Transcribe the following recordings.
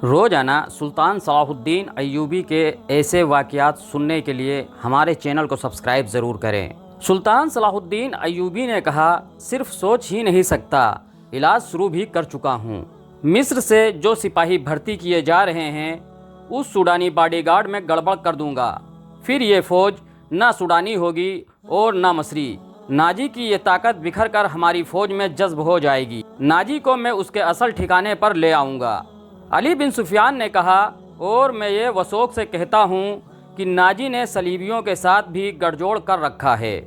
روزانہ سلطان صلاح الدین ایوبی کے ایسے واقعات سننے کے لیے ہمارے چینل کو سبسکرائب ضرور کریں۔ سلطان صلاح الدین ایوبی نے کہا، صرف سوچ ہی نہیں سکتا، علاج شروع بھی کر چکا ہوں۔ مصر سے جو سپاہی بھرتی کیے جا رہے ہیں اس سوڈانی باڈی گارڈ میں گڑبڑ کر دوں گا، پھر یہ فوج نہ سوڈانی ہوگی اور نہ مصری۔ ناجی کی یہ طاقت بکھر کر ہماری فوج میں جذب ہو جائے گی۔ ناجی کو میں اس کے اصل ٹھکانے پر لے آؤں گا۔ علی بن سفیان نے کہا، اور میں یہ وثوق سے کہتا ہوں کہ ناجی نے صلیبیوں کے ساتھ بھی گڑ جوڑ کر رکھا ہے۔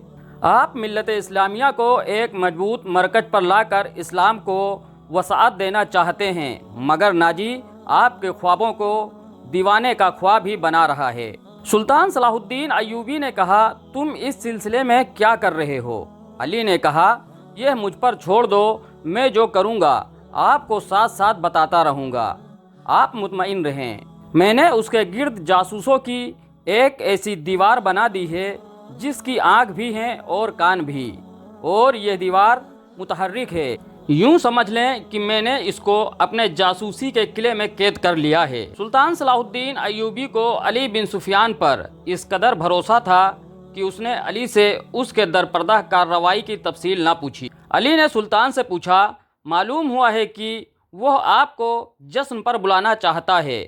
آپ ملت اسلامیہ کو ایک مضبوط مرکز پر لا کر اسلام کو وسعت دینا چاہتے ہیں، مگر ناجی آپ کے خوابوں کو دیوانے کا خواب ہی بنا رہا ہے۔ سلطان صلاح الدین ایوبی نے کہا، تم اس سلسلے میں کیا کر رہے ہو؟ علی نے کہا، یہ مجھ پر چھوڑ دو، میں جو کروں گا آپ کو ساتھ ساتھ بتاتا رہوں گا، آپ مطمئن رہیں۔ میں نے اس کے گرد جاسوسوں کی ایک ایسی دیوار بنا دی ہے جس کی آنکھ بھی ہیں اور کان بھی، اور یہ دیوار متحرک ہے۔ یوں سمجھ لیں کہ میں نے اس کو اپنے جاسوسی کے قلعے میں قید کر لیا ہے۔ سلطان صلاح الدین ایوبی کو علی بن سفیان پر اس قدر بھروسہ تھا کہ اس نے علی سے اس کے درپردہ کارروائی کی تفصیل نہ پوچھی۔ علی نے سلطان سے پوچھا، معلوم ہوا ہے کہ وہ آپ کو جشن پر بلانا چاہتا ہے،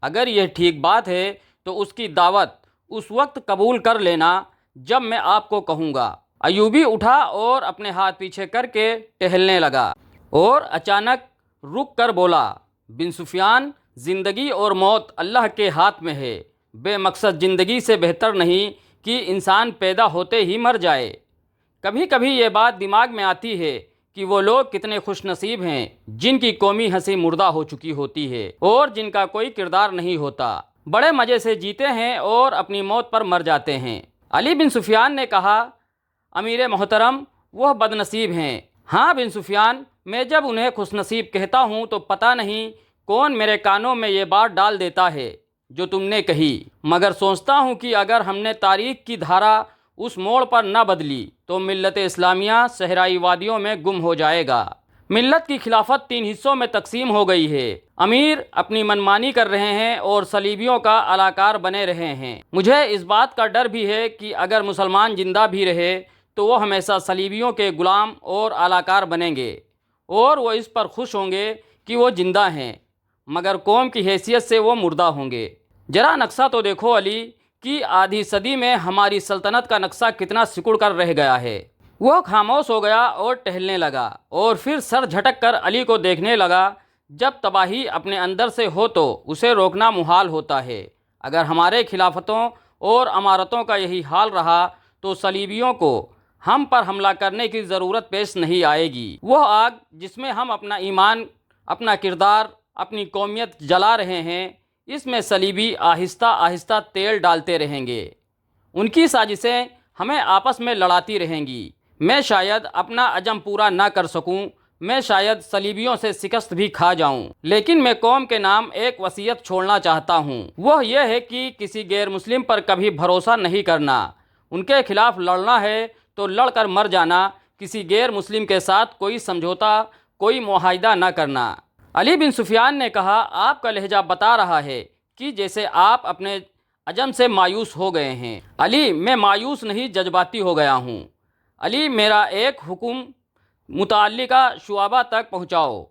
اگر یہ ٹھیک بات ہے تو اس کی دعوت اس وقت قبول کر لینا جب میں آپ کو کہوں گا۔ ایوبی اٹھا اور اپنے ہاتھ پیچھے کر کے ٹہلنے لگا اور اچانک رک کر بولا، بن سفیان، زندگی اور موت اللہ کے ہاتھ میں ہے۔ بے مقصد زندگی سے بہتر نہیں کہ انسان پیدا ہوتے ہی مر جائے۔ کبھی کبھی یہ بات دماغ میں آتی ہے کہ وہ لوگ کتنے خوش نصیب ہیں جن کی قومی ہنسی مردہ ہو چکی ہوتی ہے اور جن کا کوئی کردار نہیں ہوتا، بڑے مزے سے جیتے ہیں اور اپنی موت پر مر جاتے ہیں۔ علی بن سفیان نے کہا، امیر محترم، وہ بد نصیب ہیں۔ ہاں بن سفیان، میں جب انہیں خوش نصیب کہتا ہوں تو پتہ نہیں کون میرے کانوں میں یہ بات ڈال دیتا ہے جو تم نے کہی، مگر سوچتا ہوں کہ اگر ہم نے تاریخ کی دھارا اس موڑ پر نہ بدلی تو ملت اسلامیہ صحرائی وادیوں میں گم ہو جائے گا۔ ملت کی خلافت 3 حصوں میں تقسیم ہو گئی ہے، امیر اپنی منمانی کر رہے ہیں اور صلیبیوں کا علاکار بنے رہے ہیں۔ مجھے اس بات کا ڈر بھی ہے کہ اگر مسلمان زندہ بھی رہے تو وہ ہمیشہ صلیبیوں کے غلام اور علاکار بنیں گے، اور وہ اس پر خوش ہوں گے کہ وہ زندہ ہیں، مگر قوم کی حیثیت سے وہ مردہ ہوں گے۔ ذرا نقشہ تو دیکھو علی کہ آدھی صدی میں ہماری سلطنت کا نقشہ کتنا سکڑ کر رہ گیا ہے۔ وہ خاموش ہو گیا اور ٹہلنے لگا، اور پھر سر جھٹک کر علی کو دیکھنے لگا۔ جب تباہی اپنے اندر سے ہو تو اسے روکنا محال ہوتا ہے۔ اگر ہمارے خلافتوں اور امارتوں کا یہی حال رہا تو صلیبیوں کو ہم پر حملہ کرنے کی ضرورت پیش نہیں آئے گی۔ وہ آگ جس میں ہم اپنا ایمان، اپنا کردار، اپنی قومیت جلا رہے ہیں، اس میں صلیبی آہستہ آہستہ تیل ڈالتے رہیں گے۔ ان کی سازشیں ہمیں آپس میں لڑاتی رہیں گی۔ میں شاید اپنا عزم پورا نہ کر سکوں، میں شاید صلیبیوں سے شکست بھی کھا جاؤں، لیکن میں قوم کے نام ایک وصیت چھوڑنا چاہتا ہوں۔ وہ یہ ہے کہ کسی غیر مسلم پر کبھی بھروسہ نہیں کرنا، ان کے خلاف لڑنا ہے تو لڑ کر مر جانا، کسی غیر مسلم کے ساتھ کوئی سمجھوتا، کوئی معاہدہ نہ کرنا۔ علی بن سفیان نے کہا، آپ کا لہجہ بتا رہا ہے کہ جیسے آپ اپنے عزم سے مایوس ہو گئے ہیں۔ علی، میں مایوس نہیں، جذباتی ہو گیا ہوں۔ علی، میرا ایک حکم متعلقہ شعبہ تک پہنچاؤ،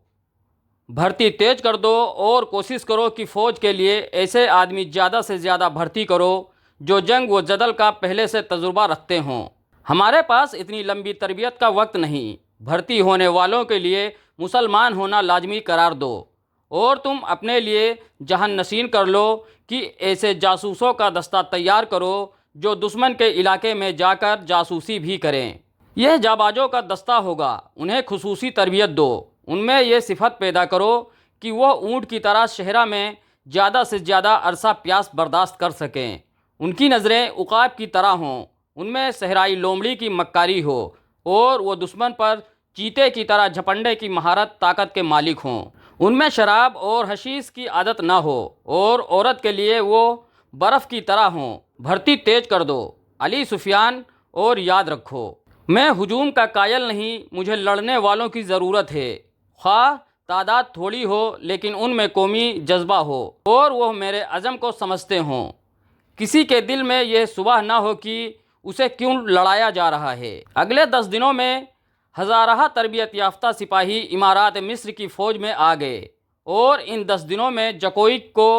بھرتی تیز کر دو اور کوشش کرو کہ فوج کے لیے ایسے آدمی زیادہ سے زیادہ بھرتی کرو جو جنگ و جدل کا پہلے سے تجربہ رکھتے ہوں۔ ہمارے پاس اتنی لمبی تربیت کا وقت نہیں۔ بھرتی ہونے والوں کے لیے مسلمان ہونا لازمی قرار دو، اور تم اپنے لیے جہان نشین کر لو کہ ایسے جاسوسوں کا دستہ تیار کرو جو دشمن کے علاقے میں جا کر جاسوسی بھی کریں۔ یہ جابازوں کا دستہ ہوگا، انہیں خصوصی تربیت دو، ان میں یہ صفت پیدا کرو کہ وہ اونٹ کی طرح صحرا میں زیادہ سے زیادہ عرصہ پیاس برداشت کر سکیں، ان کی نظریں عقاب کی طرح ہوں، ان میں صحرائی لومڑی کی مکاری ہو، اور وہ دشمن پر چیتے کی طرح جھپنڈے کی مہارت طاقت کے مالک ہوں، ان میں شراب اور حشیش کی عادت نہ ہو، اور عورت کے لیے وہ برف کی طرح ہوں۔ بھرتی تیز کر دو علی سفیان، اور یاد رکھو، میں ہجوم کا قائل نہیں، مجھے لڑنے والوں کی ضرورت ہے، خواہ تعداد تھوڑی ہو لیکن ان میں قومی جذبہ ہو اور وہ میرے عزم کو سمجھتے ہوں۔ کسی کے دل میں یہ شبہ نہ ہو کہ اسے کیوں لڑایا جا رہا ہے۔ اگلے 10 دنوں میں ہزارہ تربیت یافتہ سپاہی امارات مصر کی فوج میں آ گئے اور ان 10 دنوں میں جکوئی کو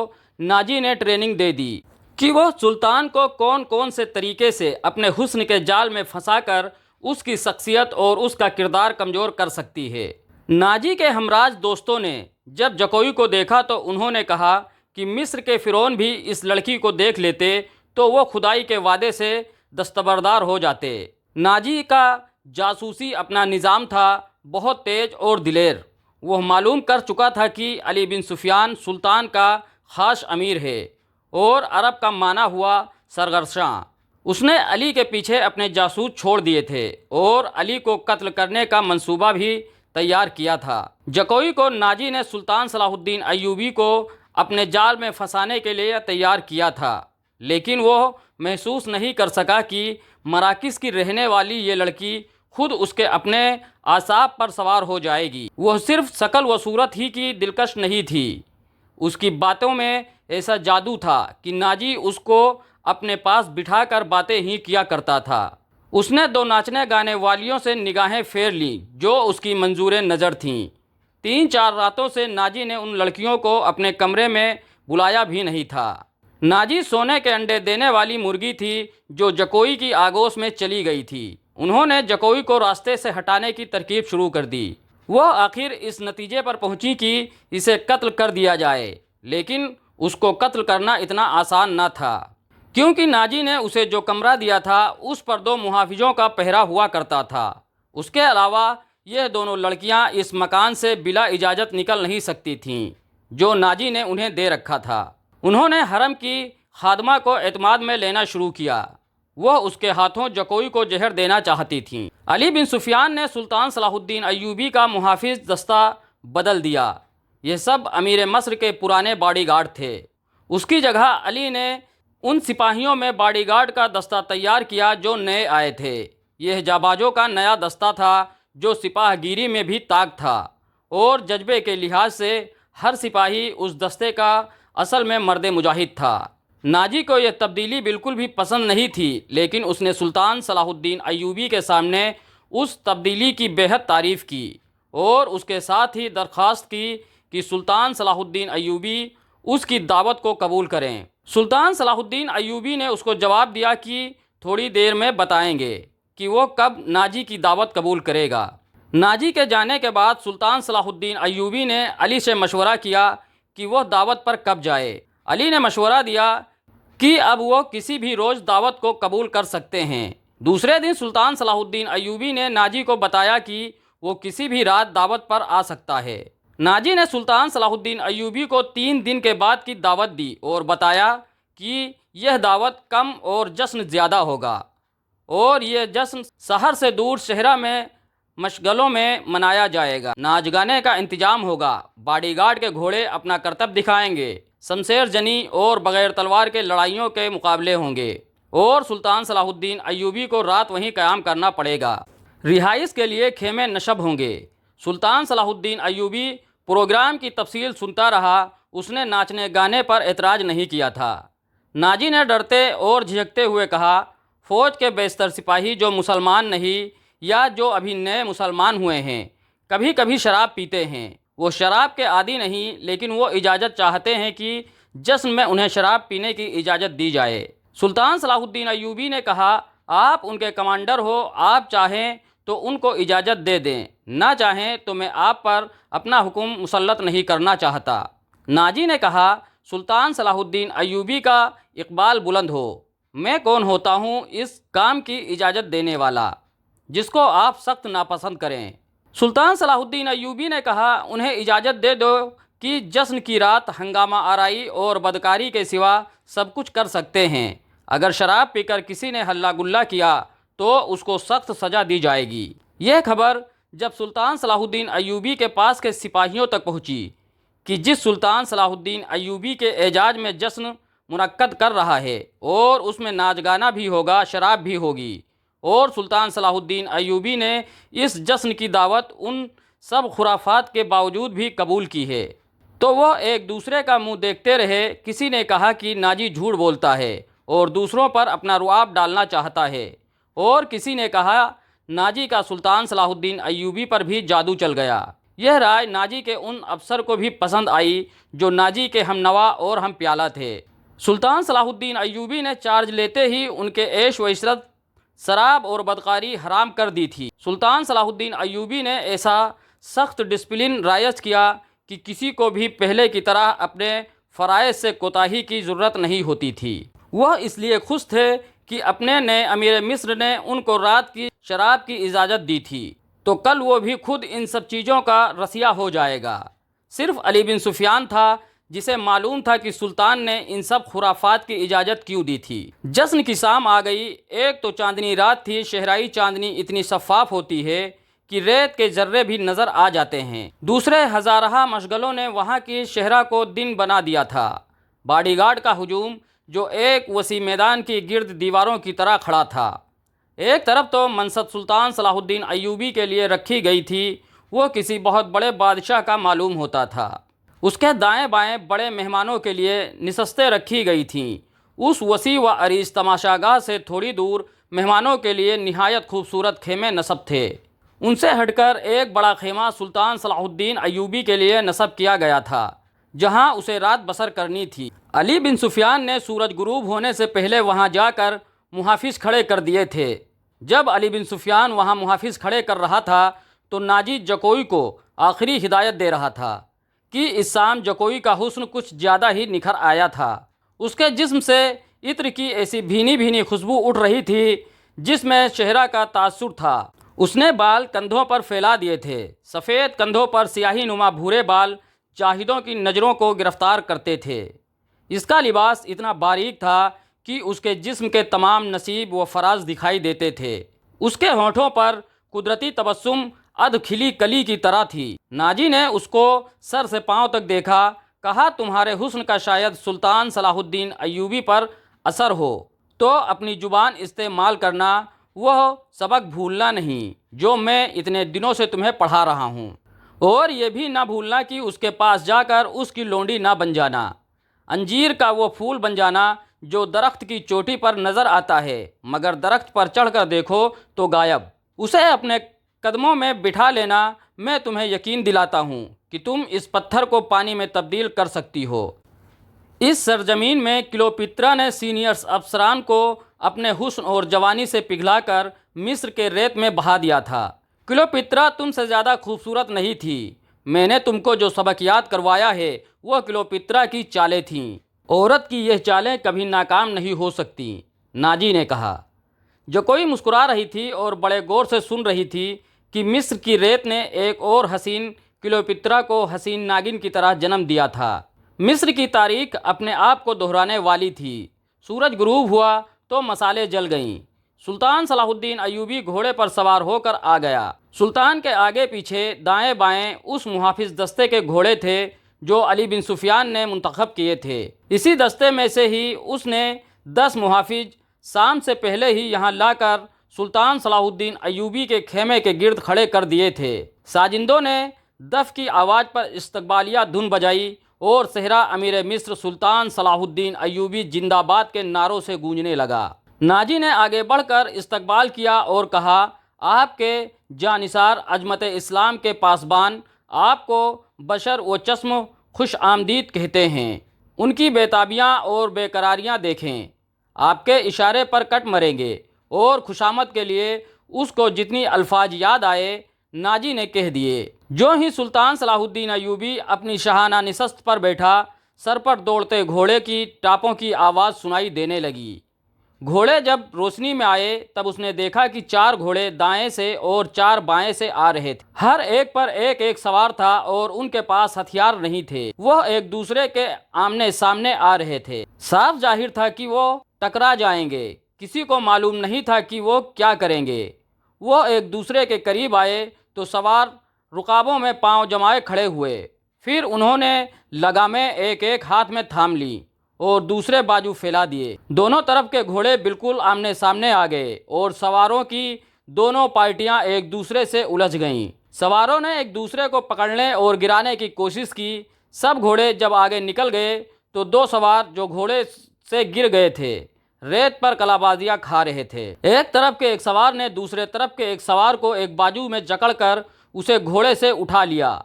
ناجی نے ٹریننگ دے دی کہ وہ سلطان کو کون کون سے طریقے سے اپنے حسن کے جال میں پھنسا کر اس کی شخصیت اور اس کا کردار کمزور کر سکتی ہے۔ ناجی کے ہمراج دوستوں نے جب جکوئی کو دیکھا تو انہوں نے کہا کہ مصر کے فرعون بھی اس لڑکی کو دیکھ لیتے تو وہ خدائی کے وعدے سے دستبردار ہو جاتے۔ ناجی کا جاسوسی اپنا نظام تھا، بہت تیز اور دلیر۔ وہ معلوم کر چکا تھا کہ علی بن سفیان سلطان کا خاص امیر ہے اور عرب کا معنی ہوا سرگرشاں۔ اس نے علی کے پیچھے اپنے جاسوس چھوڑ دیے تھے اور علی کو قتل کرنے کا منصوبہ بھی تیار کیا تھا۔ جکوئی کو ناجی نے سلطان صلاح الدین ایوبی کو اپنے جال میں پھنسانے کے لیے تیار کیا تھا، لیکن وہ محسوس نہیں کر سکا کہ مراکز کی رہنے والی یہ لڑکی خود اس کے اپنے اعصاب پر سوار ہو جائے گی۔ وہ صرف شکل و صورت ہی کی دلکش نہیں تھی، اس کی باتوں میں ایسا جادو تھا کہ ناجی اس کو اپنے پاس بٹھا کر باتیں ہی کیا کرتا تھا۔ اس نے 2 ناچنے گانے والیوں سے نگاہیں پھیر لیں جو اس کی منظور نظر تھیں۔ 3-4 راتوں سے ناجی نے ان لڑکیوں کو اپنے کمرے میں بلایا بھی نہیں تھا۔ ناجی سونے کے انڈے دینے والی مرغی تھی جو جکوئی کی آگوش میں چلی گئی تھی۔ انہوں نے جکوئی کو راستے سے ہٹانے کی ترکیب شروع کر دی۔ وہ آخر اس نتیجے پر پہنچی کہ اسے قتل کر دیا جائے، لیکن اس کو قتل کرنا اتنا آسان نہ تھا، کیونکہ ناجی نے اسے جو کمرہ دیا تھا اس پر 2 محافظوں کا پہرا ہوا کرتا تھا۔ اس کے علاوہ یہ دونوں لڑکیاں اس مکان سے بلا اجازت نکل نہیں سکتی تھیں جو ناجی نے انہیں دے رکھا تھا۔ انہوں نے حرم کی خادمہ کو اعتماد میں لینا شروع کیا۔ وہ اس کے ہاتھوں جکوئی کو زہر دینا چاہتی تھیں۔ علی بن سفیان نے سلطان صلاح الدین ایوبی کا محافظ دستہ بدل دیا۔ یہ سب امیر مصر کے پرانے باڈی گارڈ تھے۔ اس کی جگہ علی نے ان سپاہیوں میں باڈی گارڈ کا دستہ تیار کیا جو نئے آئے تھے۔ یہ جابازوں کا نیا دستہ تھا جو سپاہ گیری میں بھی طاق تھا اور جذبے کے لحاظ سے ہر سپاہی اس دستے کا اصل میں مرد مجاہد تھا۔ ناجی کو یہ تبدیلی بالکل بھی پسند نہیں تھی، لیکن اس نے سلطان صلاح الدین ایوبی کے سامنے اس تبدیلی کی بے حد تعریف کی اور اس کے ساتھ ہی درخواست کی کہ سلطان صلاح الدین ایوبی اس کی دعوت کو قبول کریں۔ سلطان صلاح الدین ایوبی نے اس کو جواب دیا کہ تھوڑی دیر میں بتائیں گے کہ وہ کب ناجی کی دعوت قبول کرے گا۔ ناجی کے جانے کے بعد سلطان صلاح الدین ایوبی نے علی سے مشورہ کیا کہ وہ دعوت پر کب جائے۔ علی نے مشورہ دیا کہ اب وہ کسی بھی روز دعوت کو قبول کر سکتے ہیں۔ دوسرے دن سلطان صلاح الدین ایوبی نے ناجی کو بتایا کہ وہ کسی بھی رات دعوت پر آ سکتا ہے۔ ناجی نے سلطان صلاح الدین ایوبی کو 3 دن کے بعد کی دعوت دی اور بتایا کہ یہ دعوت کم اور جشن زیادہ ہوگا اور یہ جشن شہر سے دور صحرا میں مشغلوں میں منایا جائے گا۔ ناچ گانے کا انتظام ہوگا، باڈی گارڈ کے گھوڑے اپنا کرتب دکھائیں گے، شمشیر جنی اور بغیر تلوار کے لڑائیوں کے مقابلے ہوں گے اور سلطان صلاح الدین ایوبی کو رات وہیں قیام کرنا پڑے گا۔ رہائش کے لیے خیمے نصب ہوں گے۔ سلطان صلاح الدین ایوبی پروگرام کی تفصیل سنتا رہا۔ اس نے ناچنے گانے پر اعتراض نہیں کیا تھا۔ ناجی نے ڈرتے اور جھجکتے ہوئے کہا، فوج کے بیشتر سپاہی جو مسلمان نہیں یا جو ابھی نئے مسلمان ہوئے ہیں کبھی کبھی شراب پیتے ہیں۔ وہ شراب کے عادی نہیں، لیکن وہ اجازت چاہتے ہیں کہ جشن میں انہیں شراب پینے کی اجازت دی جائے۔ سلطان صلاح الدین ایوبی نے کہا، آپ ان کے کمانڈر ہو، آپ چاہیں تو ان کو اجازت دے دیں، نہ چاہیں تو میں آپ پر اپنا حکم مسلط نہیں کرنا چاہتا۔ ناجی نے کہا، سلطان صلاح الدین ایوبی کا اقبال بلند ہو، میں کون ہوتا ہوں اس کام کی اجازت دینے والا جس کو آپ سخت ناپسند کریں۔ سلطان صلاح الدین ایوبی نے کہا، انہیں اجازت دے دو کہ جشن کی رات ہنگامہ آرائی اور بدکاری کے سوا سب کچھ کر سکتے ہیں۔ اگر شراب پی کر کسی نے ہلہ گلہ کیا تو اس کو سخت سزا دی جائے گی۔ یہ خبر جب سلطان صلاح الدین ایوبی کے پاس کے سپاہیوں تک پہنچی کہ جس سلطان صلاح الدین ایوبی کے اعزاز میں جشن منعقد کر رہا ہے اور اس میں ناچ گانا بھی ہوگا، شراب بھی ہوگی، اور سلطان صلاح الدین ایوبی نے اس جشن کی دعوت ان سب خرافات کے باوجود بھی قبول کی ہے۔ تو وہ ایک دوسرے کا منہ دیکھتے رہے۔ کسی نے کہا کہ ناجی جھوٹ بولتا ہے اور دوسروں پر اپنا رعب ڈالنا چاہتا ہے، اور کسی نے کہا ناجی کا سلطان صلاح الدین ایوبی پر بھی جادو چل گیا۔ یہ رائے ناجی کے ان افسر کو بھی پسند آئی جو ناجی کے ہم نوا اور ہم پیالہ تھے۔ سلطان صلاح الدین ایوبی نے چارج لیتے ہی ان کے عیش و عشرت، شراب اور بدکاری حرام کر دی تھی۔ سلطان صلاح الدین ایوبی نے ایسا سخت ڈسپلن رائج کیا کہ کسی کو بھی پہلے کی طرح اپنے فرائض سے کوتاہی کی ضرورت نہیں ہوتی تھی۔ وہ اس لیے خوش تھے کہ اپنے نئے امیر مصر نے ان کو رات کی شراب کی اجازت دی تھی، تو کل وہ بھی خود ان سب چیزوں کا رسیا ہو جائے گا۔ صرف علی بن سفیان تھا جسے معلوم تھا کہ سلطان نے ان سب خرافات کی اجازت کیوں دی تھی۔ جشن کی شام آ گئی۔ ایک تو چاندنی رات تھی، صحرائی چاندنی اتنی شفاف ہوتی ہے کہ ریت کے ذرے بھی نظر آ جاتے ہیں۔ دوسرے ہزارہ مشغلوں نے وہاں کی صحرا کو دن بنا دیا تھا۔ باڈی گارڈ کا ہجوم جو ایک وسیع میدان کی گرد دیواروں کی طرح کھڑا تھا۔ ایک طرف تو منصب سلطان صلاح الدین ایوبی کے لیے رکھی گئی تھی، وہ کسی بہت بڑے بادشاہ کا معلوم ہوتا تھا۔ اس کے دائیں بائیں بڑے مہمانوں کے لیے نشستیں رکھی گئی تھیں۔ اس وسیع و عریض تماشاگاہ سے تھوڑی دور مہمانوں کے لیے نہایت خوبصورت خیمے نصب تھے۔ ان سے ہٹ کر ایک بڑا خیمہ سلطان صلاح الدین ایوبی کے لیے نصب کیا گیا تھا، جہاں اسے رات بسر کرنی تھی۔ علی بن سفیان نے سورج غروب ہونے سے پہلے وہاں جا کر محافظ کھڑے کر دیے تھے۔ جب علی بن سفیان وہاں محافظ کھڑے کر رہا تھا تو ناجی جکوئی کو آخری ہدایت دے رہا تھا کہ اس شام جکوئی کا حسن کچھ زیادہ ہی نکھر آیا تھا۔ اس کے جسم سے عطر کی ایسی بھینی بھینی خوشبو اٹھ رہی تھی جس میں چہرہ کا تاثر تھا۔ اس نے بال کندھوں پر پھیلا دیے تھے۔ سفید کندھوں پر سیاہی نما بھورے بال چاہدوں کی نظروں کو گرفتار کرتے تھے۔ اس کا لباس اتنا باریک تھا کہ اس کے جسم کے تمام نصیب و فراز دکھائی دیتے تھے۔ اس کے ہونٹوں پر قدرتی تبسم ادھ کھلی کلی کی طرح تھی۔ ناجی نے اس کو سر سے پاؤں تک دیکھا، کہا تمہارے حسن کا شاید سلطان صلاح الدین ایوبی پر اثر ہو تو اپنی زبان استعمال کرنا، وہ سبق بھولنا نہیں جو میں اتنے دنوں سے تمہیں پڑھا رہا ہوں، اور یہ بھی نہ بھولنا کہ اس کے پاس جا کر اس کی لونڈی نہ بن جانا، انجیر کا وہ پھول بن جانا جو درخت کی چوٹی پر نظر آتا ہے مگر درخت پر چڑھ کر دیکھو تو غائب۔ اسے اپنے قدموں میں بٹھا لینا۔ میں تمہیں یقین دلاتا ہوں کہ تم اس پتھر کو پانی میں تبدیل کر سکتی ہو۔ اس سرزمین میں کلیوپاترا نے سینئرز افسران کو اپنے حسن اور جوانی سے پگھلا کر مصر کے ریت میں بہا دیا تھا۔ کلیوپاترا تم سے زیادہ خوبصورت نہیں تھی۔ میں نے تم کو جو سبق یاد کروایا ہے وہ کلیوپاترا کی چالیں تھیں۔ عورت کی یہ چالیں کبھی ناکام نہیں ہو سکتی، ناجی نے کہا۔ جکوئی مسکرا رہی تھی اور بڑے غور سے سن رہی تھی کہ مصر کی ریت نے ایک اور حسین کلیوپاترا کو حسین ناگن کی طرح جنم دیا تھا۔ مصر کی تاریخ اپنے آپ کو دہرانے والی تھی۔ سورج غروب ہوا تو مصالیں جل گئیں۔ سلطان صلاح الدین ایوبی گھوڑے پر سوار ہو کر آ گیا۔ سلطان کے آگے پیچھے دائیں بائیں اس محافظ دستے کے گھوڑے تھے جو علی بن سفیان نے منتخب کیے تھے۔ اسی دستے میں سے ہی اس نے 10 محافظ شام سے پہلے ہی یہاں لا کر سلطان صلاح الدین ایوبی کے خیمے کے گرد کھڑے کر دیے تھے۔ ساجندوں نے دف کی آواز پر استقبالیہ دھن بجائی اور صحرا امیر مصر سلطان صلاح الدین ایوبی زندہ باد کے نعروں سے گونجنے لگا۔ ناجی نے آگے بڑھ کر استقبال کیا اور کہا، آپ کے جانثار عظمت اسلام کے پاسبان آپ کو بشر و چشم خوش آمدید کہتے ہیں۔ ان کی بےتابیاں اور بے قراریاں دیکھیں، آپ کے اشارے پر کٹ مریں گے، اور خوشامد کے لیے اس کو جتنی الفاظ یاد آئے ناجی نے کہہ دیے۔ جو ہی سلطان صلاح الدین ایوبی اپنی شاہانہ نشست پر بیٹھا، سر پر دوڑتے گھوڑے کی ٹاپوں کی آواز سنائی دینے لگی۔ گھوڑے جب روشنی میں آئے تب اس نے دیکھا کہ 4 گھوڑے دائیں سے اور 4 بائیں سے آ رہے تھے۔ ہر ایک پر ایک ایک سوار تھا اور ان کے پاس ہتھیار نہیں تھے۔ وہ ایک دوسرے کے آمنے سامنے آ رہے تھے۔ صاف ظاہر تھا کہ وہ ٹکرا جائیں گے۔ کسی کو معلوم نہیں تھا کہ وہ کیا کریں گے۔ وہ ایک دوسرے کے قریب آئے تو سوار رکابوں میں پاؤں جمائے کھڑے ہوئے۔ پھر انہوں نے لگامیں ایک ایک ہاتھ میں تھام لی اور دوسرے بازو پھیلا دیے۔ دونوں طرف کے گھوڑے بالکل آمنے سامنے آ گئے اور سواروں کی دونوں پارٹیاں ایک دوسرے سے الجھ گئیں۔ سواروں نے ایک دوسرے کو پکڑنے اور گرانے کی کوشش کی۔ سب گھوڑے جب آگے نکل گئے تو دو سوار جو گھوڑے سے گر گئے تھے ریت پر کلابازیاں کھا رہے تھے۔ ایک طرف کے ایک سوار نے دوسرے طرف کے ایک سوار کو ایک بازو میں جکڑ کر اسے گھوڑے سے اٹھا لیا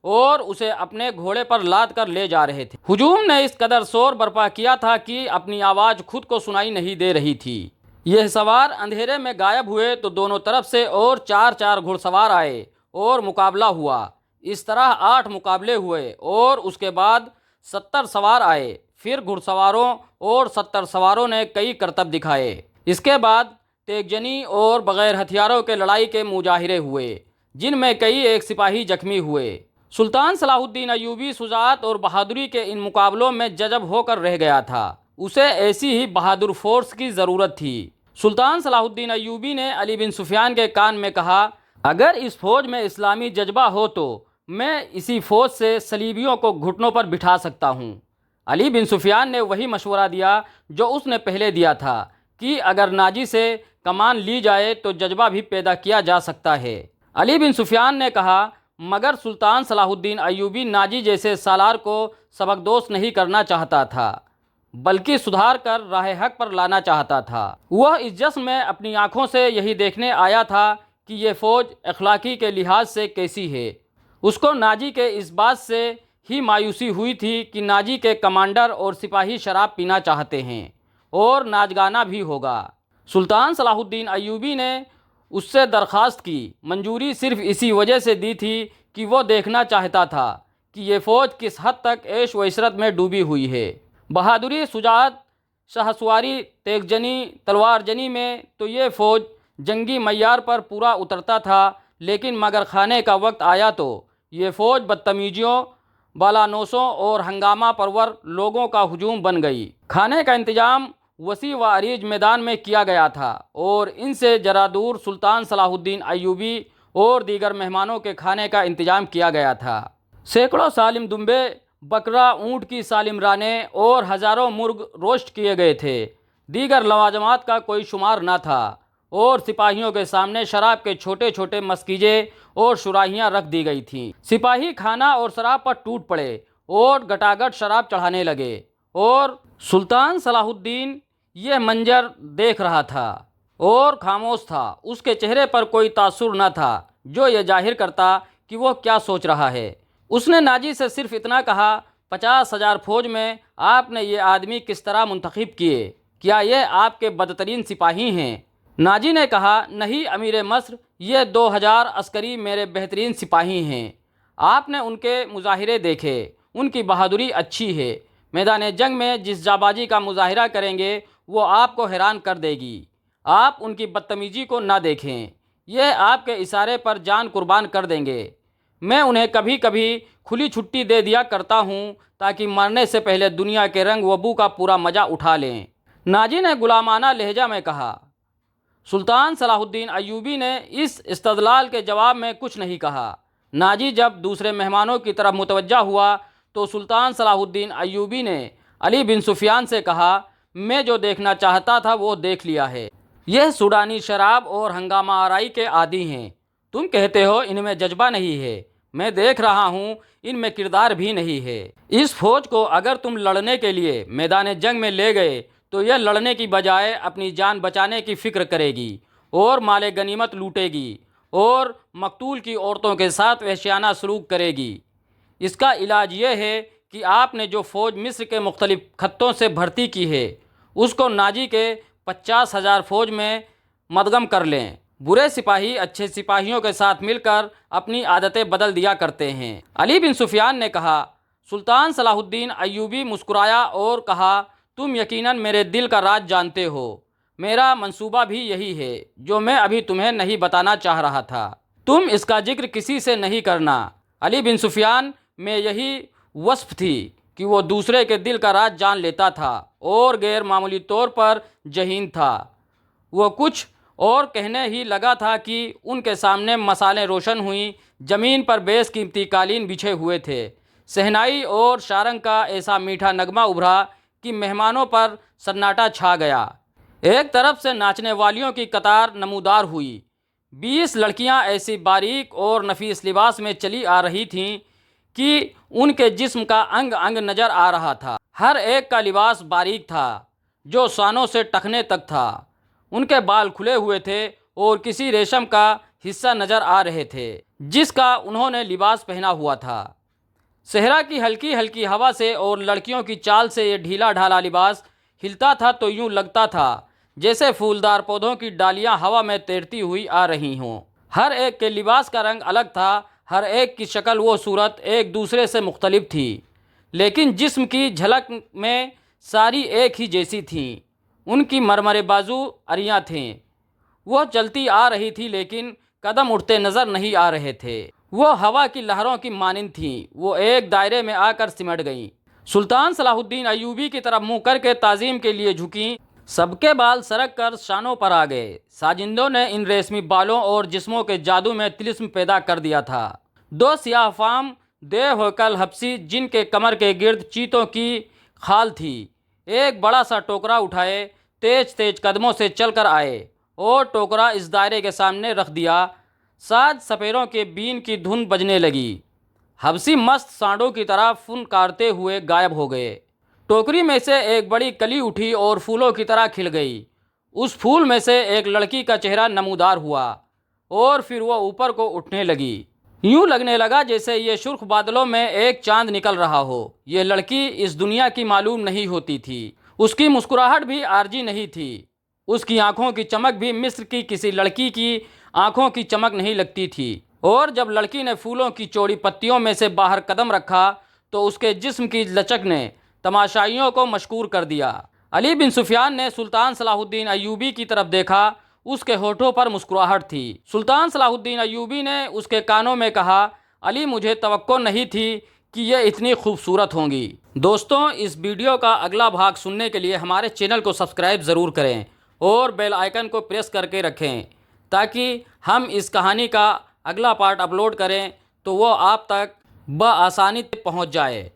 اور اسے اپنے گھوڑے پر لاد کر لے جا رہے تھے۔ ہجوم نے اس قدر شور برپا کیا تھا کہ اپنی آواز خود کو سنائی نہیں دے رہی تھی۔ یہ سوار اندھیرے میں غائب ہوئے تو دونوں طرف سے اور چار گھڑ سوار آئے اور مقابلہ ہوا۔ اس طرح 8 مقابلے ہوئے اور اس کے بعد 70 سوار آئے۔ پھر گھڑ سواروں اور 70 سواروں نے کئی کرتب دکھائے۔ اس کے بعد تیغ جنی اور بغیر ہتھیاروں کے لڑائی کے مظاہرے ہوئے جن میں کئی ایک سپاہی زخمی ہوئے۔ سلطان صلاح الدین ایوبی شجاعت اور بہادری کے ان مقابلوں میں جذب ہو کر رہ گیا تھا۔ اسے ایسی ہی بہادر فورس کی ضرورت تھی۔ سلطان صلاح الدین ایوبی نے علی بن سفیان کے کان میں کہا، اگر اس فوج میں اسلامی جذبہ ہو تو میں اسی فوج سے صلیبیوں کو گھٹنوں پر بٹھا سکتا ہوں۔ علی بن سفیان نے وہی مشورہ دیا جو اس نے پہلے دیا تھا کہ اگر ناجی سے کمان لی جائے تو جذبہ بھی پیدا کیا جا سکتا ہے۔ علی بن سفیان نے کہا، مگر سلطان صلاح الدین ایوبی ناجی جیسے سالار کو سبکدوش نہیں کرنا چاہتا تھا بلکہ سدھار کر راہ حق پر لانا چاہتا تھا۔ وہ اس جشن میں اپنی آنکھوں سے یہی دیکھنے آیا تھا کہ یہ فوج اخلاقی کے لحاظ سے کیسی ہے۔ اس کو ناجی کے اس بات سے ہی مایوسی ہوئی تھی کہ ناجی کے کمانڈر اور سپاہی شراب پینا چاہتے ہیں اور ناچ گانا بھی ہوگا۔ سلطان صلاح الدین ایوبی نے اس سے درخواست کی۔ منظوری صرف اسی وجہ سے دی تھی کہ وہ دیکھنا چاہتا تھا کہ یہ فوج کس حد تک عیش و عشرت میں ڈوبی ہوئی ہے۔ بہادری، شجاعت، شاہسواری، تیغ جنی، تلوار جنی میں تو یہ فوج جنگی معیار پر پورا اترتا تھا، لیکن مگر کھانے کا وقت آیا تو یہ فوج بدتمیزیوں، بالانوسوں اور ہنگامہ پرور لوگوں کا ہجوم بن گئی۔ کھانے کا انتظام وسیع و عریض میدان میں کیا گیا تھا اور ان سے ذرا دور سلطان صلاح الدین ایوبی اور دیگر مہمانوں کے کھانے کا انتظام کیا گیا تھا۔ سینکڑوں سالم دمبے، بکرا، اونٹ کی سالم رانیں اور ہزاروں مرغ روسٹ کیے گئے تھے۔ دیگر لوازمات کا کوئی شمار نہ تھا اور سپاہیوں کے سامنے شراب کے چھوٹے چھوٹے مسکیجے اور شراہیاں رکھ دی گئی تھیں۔ سپاہی کھانا اور شراب پر ٹوٹ پڑے اور گٹاگٹ شراب چڑھانے لگے اور سلطان صلاح الدین یہ منظر دیکھ رہا تھا اور خاموش تھا۔ اس کے چہرے پر کوئی تاثر نہ تھا جو یہ ظاہر کرتا کہ وہ کیا سوچ رہا ہے۔ اس نے ناجی سے صرف اتنا کہا، 50,000 فوج میں آپ نے یہ آدمی کس طرح منتخب کیے؟ کیا یہ آپ کے بدترین سپاہی ہیں؟ ناجی نے کہا، نہیں امیر مصر، یہ 2,000 عسکری میرے بہترین سپاہی ہیں۔ آپ نے ان کے مظاہرے دیکھے، ان کی بہادری اچھی ہے۔ میدان جنگ میں جس جانبازی کا مظاہرہ کریں گے وہ آپ کو حیران کر دے گی۔ آپ ان کی بدتمیزی کو نہ دیکھیں، یہ آپ کے اشارے پر جان قربان کر دیں گے۔ میں انہیں کبھی کبھی کھلی چھٹی دے دیا کرتا ہوں تاکہ مرنے سے پہلے دنیا کے رنگ و بو کا پورا مزہ اٹھا لیں۔ ناجی نے غلامانہ لہجہ میں کہا۔ سلطان صلاح الدین ایوبی نے اس استدلال کے جواب میں کچھ نہیں کہا۔ ناجی جب دوسرے مہمانوں کی طرف متوجہ ہوا تو سلطان صلاح الدین ایوبی نے علی بن سفیان سے کہا، میں جو دیکھنا چاہتا تھا وہ دیکھ لیا ہے۔ یہ سوڈانی شراب اور ہنگامہ آرائی کے عادی ہیں۔ تم کہتے ہو ان میں جذبہ نہیں ہے، میں دیکھ رہا ہوں ان میں کردار بھی نہیں ہے۔ اس فوج کو اگر تم لڑنے کے لیے میدان جنگ میں لے گئے تو یہ لڑنے کی بجائے اپنی جان بچانے کی فکر کرے گی اور مال غنیمت لوٹے گی اور مقتول کی عورتوں کے ساتھ وحشیانہ سلوک کرے گی۔ اس کا علاج یہ ہے کہ آپ نے جو فوج مصر کے مختلف خطوں سے بھرتی کی ہے اس کو ناجی کے 50,000 فوج میں مدغم کر لیں۔ برے سپاہی اچھے سپاہیوں کے ساتھ مل کر اپنی عادتیں بدل دیا کرتے ہیں۔ علی بن سفیان نے کہا۔ سلطان صلاح الدین ایوبی مسکرایا اور کہا، تم یقیناً میرے دل کا راز جانتے ہو۔ میرا منصوبہ بھی یہی ہے جو میں ابھی تمہیں نہیں بتانا چاہ رہا تھا۔ تم اس کا ذکر کسی سے نہیں کرنا۔ علی بن سفیان میں یہی وصف تھی کہ وہ دوسرے کے دل کا راز جان لیتا تھا اور غیر معمولی طور پر ذہین تھا۔ وہ کچھ اور کہنے ہی لگا تھا کہ ان کے سامنے مسالیں روشن ہوئیں۔ زمین پر بیش قیمتی قالین بچھے ہوئے تھے۔ شہنائی اور شارنگ کا ایسا میٹھا نغمہ ابھرا کہ مہمانوں پر سناٹا چھا گیا۔ ایک طرف سے ناچنے والیوں کی قطار نمودار ہوئی، 20 لڑکیاں ایسی باریک اور نفیس لباس میں چلی آ رہی تھیں کہ ان کے جسم کا انگ انگ نظر آ رہا تھا۔ ہر ایک کا لباس باریک تھا جو سانوں سے ٹخنے تک تھا۔ ان کے بال کھلے ہوئے تھے اور کسی ریشم کا حصہ نظر آ رہے تھے جس کا انہوں نے لباس پہنا ہوا تھا۔ صحرا کی ہلکی ہلکی ہوا سے اور لڑکیوں کی چال سے یہ ڈھیلا ڈھالا لباس ہلتا تھا تو یوں لگتا تھا جیسے پھولدار پودوں کی ڈالیاں ہوا میں تیرتی ہوئی آ رہی ہوں۔ ہر ایک کے لباس کا رنگ الگ تھا، ہر ایک کی شکل و صورت ایک دوسرے سے مختلف تھی، لیکن جسم کی جھلک میں ساری ایک ہی جیسی تھیں۔ ان کی مرمرے بازو عریاں تھیں، وہ چلتی آ رہی تھی لیکن قدم اٹھتے نظر نہیں آ رہے تھے۔ وہ ہوا کی لہروں کی مانند تھیں، وہ ایک دائرے میں آ کر سمٹ گئیں۔ سلطان صلاح الدین ایوبی کی طرف منہ کر کے تعظیم کے لیے جھکیں۔ سب کے بال سرک کر شانوں پر آ گئے۔ ساجندوں نے ان ریشمی بالوں اور جسموں کے جادو میں طلسم پیدا کر دیا تھا۔ 2 سیاہ فام دیو ہوکل حبشی جن کے کمر کے گرد چیتوں کی کھال تھی، ایک بڑا سا ٹوکرا اٹھائے تیز تیز قدموں سے چل کر آئے اور ٹوکرا اس دائرے کے سامنے رکھ دیا۔ ساز سپیروں کے بین کی دھن بجنے لگی۔ حبشی مست سانڈوں کی طرح فنکارتے ہوئے غائب ہو گئے۔ ٹوکری میں سے ایک بڑی کلی اٹھی اور پھولوں کی طرح کھل گئی۔ اس پھول میں سے ایک لڑکی کا چہرہ نمودار ہوا اور پھر وہ اوپر کو اٹھنے لگی۔ یوں لگنے لگا جیسے یہ سرخ بادلوں میں ایک چاند نکل رہا ہو۔ یہ لڑکی اس دنیا کی معلوم نہیں ہوتی تھی۔ اس کی مسکراہٹ بھی عارضی نہیں تھی۔ اس کی آنکھوں کی چمک بھی مصر کی کسی لڑکی کی آنکھوں کی چمک نہیں لگتی تھی۔ اور جب لڑکی نے پھولوں کی چوڑی پتیوں میں سے باہر قدم رکھا تو اس کے جسم کی لچک نے تماشائیوں کو مشکور کر دیا۔ علی بن سفیان نے سلطان صلاح الدین ایوبی کی طرف دیکھا، اس کے ہونٹوں پر مسکراہٹ تھی۔ سلطان صلاح الدین ایوبی نے اس کے کانوں میں کہا، علی مجھے توقع نہیں تھی کہ یہ اتنی خوبصورت ہوں گی۔ دوستوں، اس ویڈیو کا اگلا بھاگ سننے کے لیے ہمارے چینل کو سبسکرائب ضرور کریں اور بیل آئیکن کو پریس کر کے رکھیں تاکہ ہم اس کہانی کا اگلا پارٹ اپلوڈ کریں تو وہ آپ تک بآسانی پہنچ جائے۔